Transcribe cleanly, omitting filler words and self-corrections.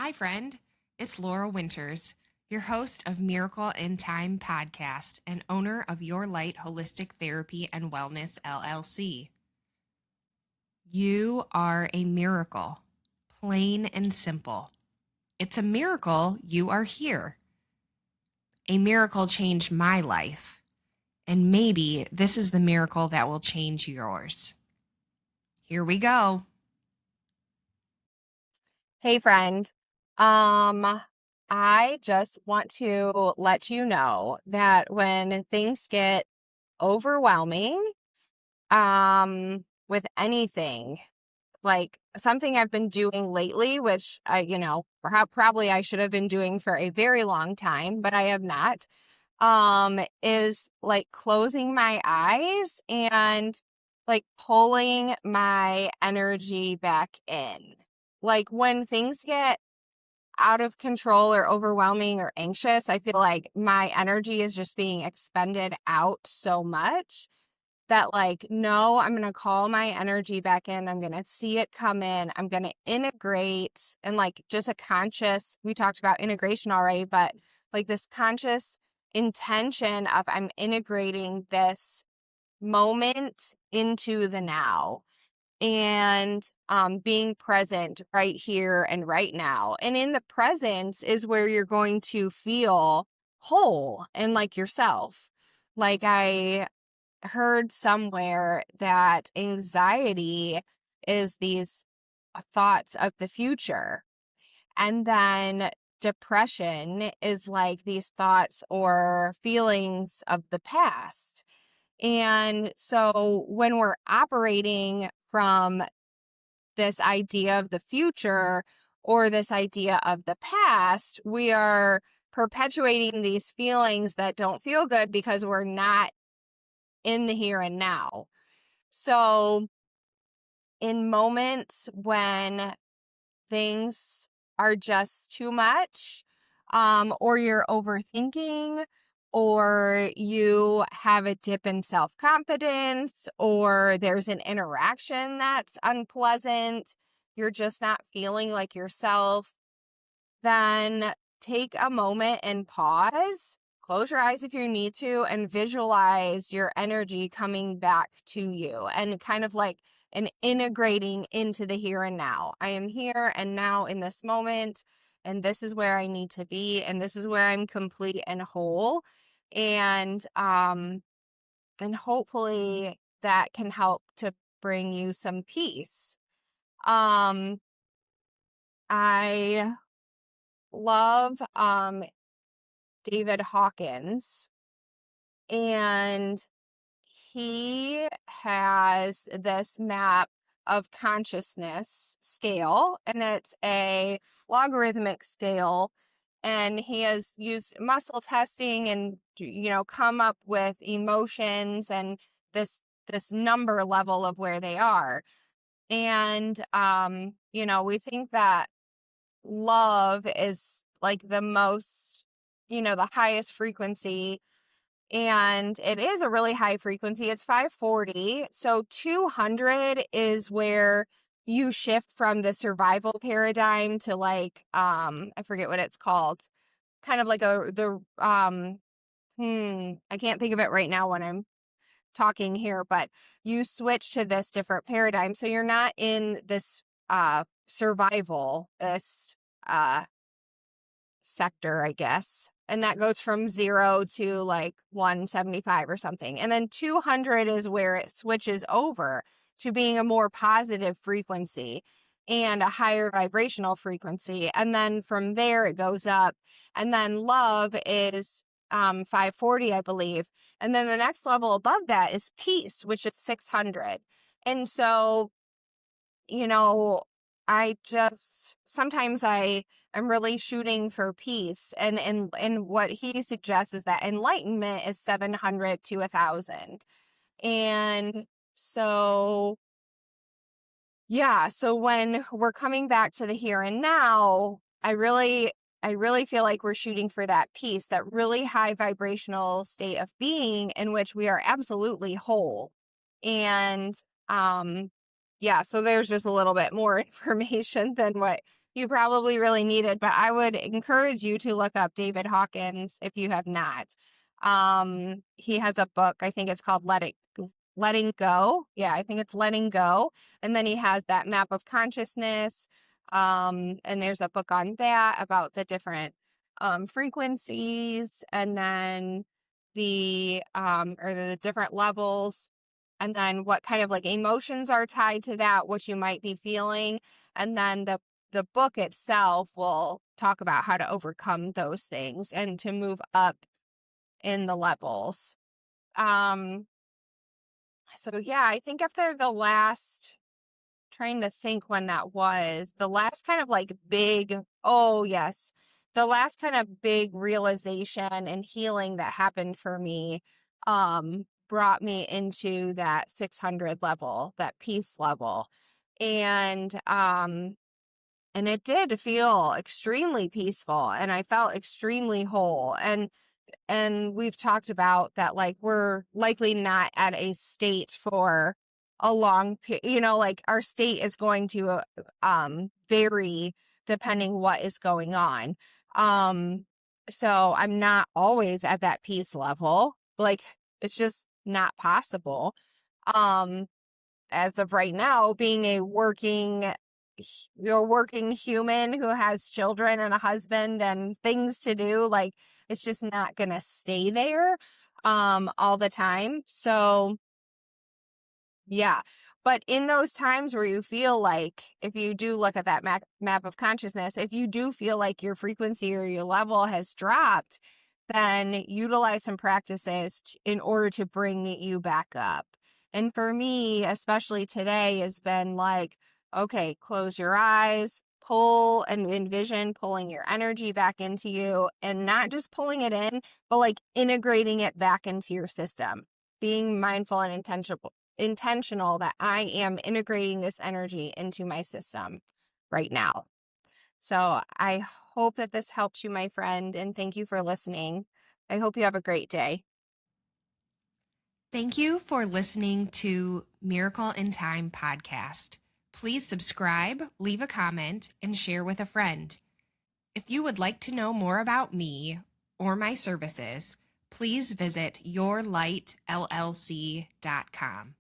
Hi, friend. It's Laura Winters, your host of Miracle in Time podcast and owner of Your Light Holistic Therapy and Wellness LLC. You are a miracle, plain and simple. It's a miracle you are here. A miracle changed my life, and maybe this is the miracle that will change yours. Here we go. Hey friend, I just want to let you know that when things get overwhelming, with anything, like something I've been doing lately, which probably I should have been doing for a very long time, but I have not, is like closing my eyes and like pulling my energy back in. Like when things get out of control or overwhelming or anxious, I feel like my energy is just being expended out so much that like, no, I'm going to call my energy back in. I'm going to see it come in. I'm going to integrate and like just a conscious, we talked about integration already, but like this conscious intention of I'm integrating this moment into the now and being present right here and right now. And in the presence is where you're going to feel whole and like yourself. Like I heard somewhere that anxiety is these thoughts of the future. And then depression is like these thoughts or feelings of the past. And so when we're operating from this idea of the future or this idea of the past, we are perpetuating these feelings that don't feel good because we're not in the here and now. So in moments when things are just too much, or you're overthinking, or you have a dip in self-confidence, or there's an interaction that's unpleasant, you're just not feeling like yourself, then take a moment and pause. Close your eyes if you need to and visualize your energy coming back to you and kind of like an integrating into the here and now. I am here and now in this moment, and this is where I need to be, and this is where I'm complete and whole. And hopefully that can help to bring you some peace. Um, I love David Hawkins, and he has this map of consciousness scale, and it's a logarithmic scale, and he has used muscle testing and come up with emotions and this number level of where they are. And we think that love is like the most, the highest frequency. And it is a really high frequency. It's 540. So 200 is where you shift from the survival paradigm to like, I forget what it's called. Kind of like I can't think of it right now when I'm talking here, but you switch to this different paradigm. So you're not in this survival, this sector, I guess. And that goes from 0 to like 175 or something. And then 200 is where it switches over to being a more positive frequency and a higher vibrational frequency. And then from there it goes up. And then love is 540, I believe. And then the next level above that is peace, which is 600. And so, sometimes I am really shooting for peace. And what he suggests is that enlightenment is 700 to 1,000. And so, yeah, so when we're coming back to the here and now, I really feel like we're shooting for that peace, that really high vibrational state of being in which we are absolutely whole. And, yeah, so there's just a little bit more information than what you probably really needed, but I would encourage you to look up David Hawkins if you have not. He has a book, I think it's called Letting Go. Yeah, I think it's Letting Go. And then he has that map of consciousness. And there's a book on that about the different frequencies, and then or the different levels, and then what kind of like emotions are tied to that, what you might be feeling. And then the book itself will talk about how to overcome those things and to move up in the levels. So yeah, I think after the last, trying to think when that was, the last kind of like big, oh yes, the last kind of big realization and healing that happened for me, brought me into that 600 level, that peace level. And it did feel extremely peaceful, and I felt extremely whole. And we've talked about that, like, we're likely not at a state for a long, like our state is going to vary depending what is going on. So I'm not always at that peace level. Like, it's just not possible. As of right now, being a working human who has children and a husband and things to do, like, it's just not gonna stay there all the time. So yeah, but in those times where you feel like, if you do look at that map of consciousness, if you do feel like your frequency or your level has dropped, then utilize some practices in order to bring you back up. And for me, especially today, has been like, okay, close your eyes, pull and envision pulling your energy back into you, and not just pulling it in, but like integrating it back into your system, being mindful and intentional that I am integrating this energy into my system right now. So I hope that this helped you, my friend, and thank you for listening. I hope you have a great day. Thank you for listening to Miracle in Time podcast. Please subscribe, leave a comment, and share with a friend. If you would like to know more about me or my services, please visit yourlightllc.com.